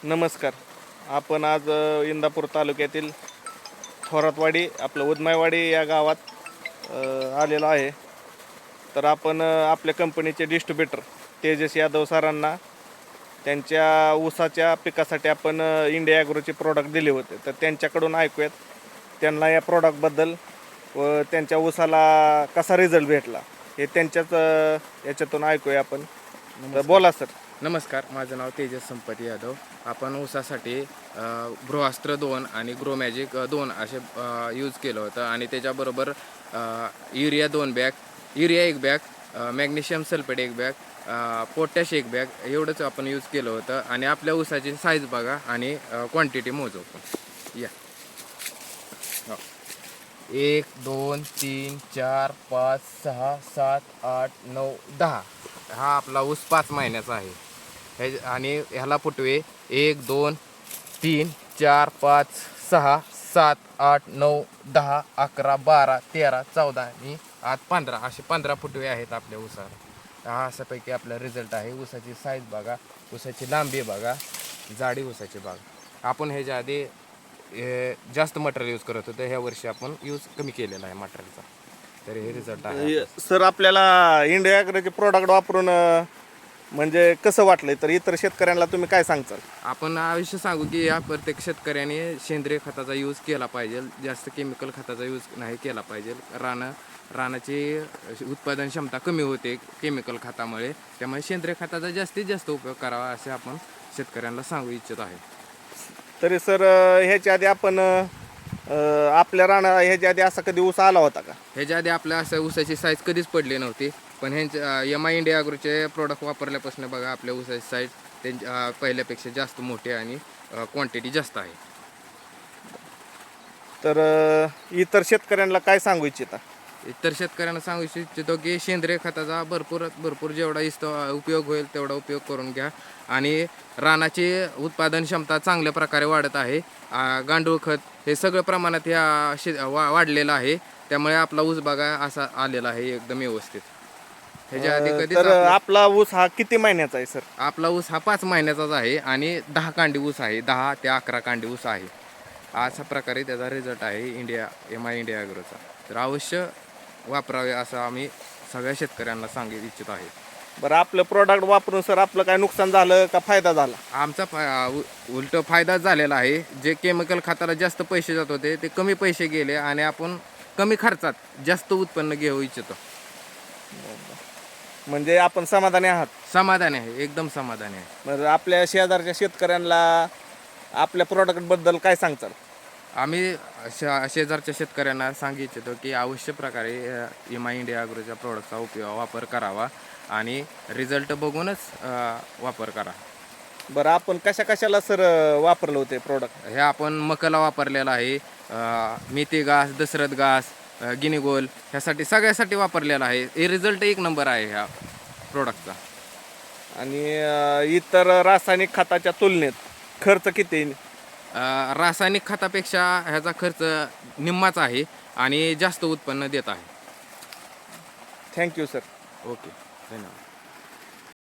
नमस्कार. आपण आज इंदापूर तालुक्यातील थोरातवाडी आपलं उदमाईवाडी या गावात आलेलो आहे. तर आपण आपल्या कंपनीचे डिस्ट्रीब्युटर तेजस यादव सरांना त्यांच्या ऊसाच्या पिकासाठी आपण इंडिया ॲग्रोचे प्रॉडक्ट दिले होते. तर त्यांच्याकडून ऐकूयात त्यांना या प्रॉडक्टबद्दल व त्यांच्या ऊसाला कसा रिझल्ट भेटला हे त्यांच्याच याच्यातून ऐकूया आपण. तर बोला सर. नमस्कार, माझं नाव तेजस संपत यादव. आपण ऊसासाठी गृहास्त्र 2 आणि ग्रो मॅजिक 2 असे यूज केलं होतं आणि त्याच्याबरोबर urea 2 bag, urea 1 bag, magnesium sulphate 1 bag, potash 1 bag एवढंच आपण यूज केलं होतं. आणि आपल्या ऊसाची साईज बघा आणि क्वांटिटी मोजू. या 1 2 3 4 5 6 7 8 9 10 हा आपला ऊस 5 महिन्याचा आहे. आणि ह्याला फुटवे 1 2 3 4 5 6 7 8 9 10 11 12 13 14 आणि आज 15 असे 15 फुटवे आहेत आपल्या ऊसाला. हा अशापैकी आपला रिझल्ट आहे. ऊसाची साईज बघा, ऊसाची लांबी बघा, जाडी ऊसाची बघा. आपण ह्याच्या आधी जास्त मटेरियल यूज करत होतं, ह्या वर्षी आपण यूज कमी केलेला आहे मटेरियलचा. तर हे रिझल्ट आहे. सर आपल्याला इंडिया ॲग्रोचे प्रॉडक्ट वापरून म्हणजे कसं वाटलंय, तर इतर शेतकऱ्यांना तुम्ही काय सांगचाल? आपण आयुष्य सांगू की या प्रत्येक शेतकऱ्याने सेंद्रिय खताचा यूज केला पाहिजे. जास्त केमिकल खताचा यूज नाही केला पाहिजे. रानाची उत्पादन क्षमता कमी होते केमिकल खतामुळे. त्यामुळे सेंद्रिय खताचा जास्तीत जास्त उपयोग करावा असे आपण शेतकऱ्यांना सांगू इच्छित आहे. तरी सर ह्याच्या आधी आपण आपल्या ह्याच्या आधी असा कधी ऊस आला होता का? ह्याच्या आधी आपल्या असं ऊसाची साईज कधीच पडली नव्हती. पण ह्यांच्या एम आय इंडिया ॲग्रोचे प्रोडक्ट वापरल्यापासून बघा आपल्या ऊसाची साईज त्यांच्या पहिल्यापेक्षा जास्त मोठी आणि क्वांटिटी जास्त आहे. तर इतर शेतकऱ्यांना काय सांगू इच्छिता? इतर शेतकऱ्यांना सांगू इच्छितो की सेंद्रिय खताचा भरपूर जेवढा उपयोग होईल तेवढा उपयोग करून घ्या. आणि रानाची उत्पादन क्षमता चांगल्या प्रकारे वाढत आहे. गांडूळ खत हे सगळं प्रमाणात वाढलेलं आहे. त्यामुळे आपला ऊस बघा असा आलेला आहे एकदम व्यवस्थित. ह्याच्या आधी कधी तर आपला ऊस हा किती महिन्याचा आहे सर? आपला ऊस हा 5 महिन्याचाच आहे आणि 10 कांडी ऊस आहे. 10 ते 11 कांडी ऊस आहे. अशा प्रकारे त्याचा रिझल्ट आहे एम आय इंडिया ॲग्रोचा. तर अवश्य वापरावे असं आम्ही सगळ्या शेतकऱ्यांना सांगू इच्छित आहे. बरं, आपलं प्रॉडक्ट वापरून सर आपलं काय नुकसान झालं का फायदा झाला? आमचा उलट फायदा झालेला आहे. जे केमिकल खताला जास्त पैसे जात होते ते कमी पैसे गेले आणि आपण कमी खर्चात जास्त उत्पन्न घेऊ इच्छितो. म्हणजे आपण समाधानी आहात? समाधानी आहे, एकदम समाधानी आहे. बरं, आपल्या शेजारच्या शेतकऱ्यांना आपल्या प्रॉडक्टबद्दल काय सांगचाल? आम्ही शेजारच्या शेतकऱ्यांना सांगू इच्छितो की अवश्य प्रकारे एम आय इंडिया ॲग्रोच्या प्रोडक्टचा वापर करावा आणि रिझल्ट बघूनच वापर करा. बरं, आपण कशाला सर वापरलं होते प्रोडक्ट? हे आपण मकाला वापरलेलं आहे, मेथी घास, दशरथ घास, गिनीगोल ह्यासाठी सगळ्यासाठी वापरलेला आहे. हे रिझल्ट 1 नंबर आहे ह्या प्रोडक्टचा. आणि इतर रासायनिक खताच्या तुलनेत खर्च किती? रासायनिक खतापेक्षा ह्याचा खर्च निम्माच आहे आणि जास्त उत्पन्न देत आहे. Thank you sir. ओके, धन्यवाद.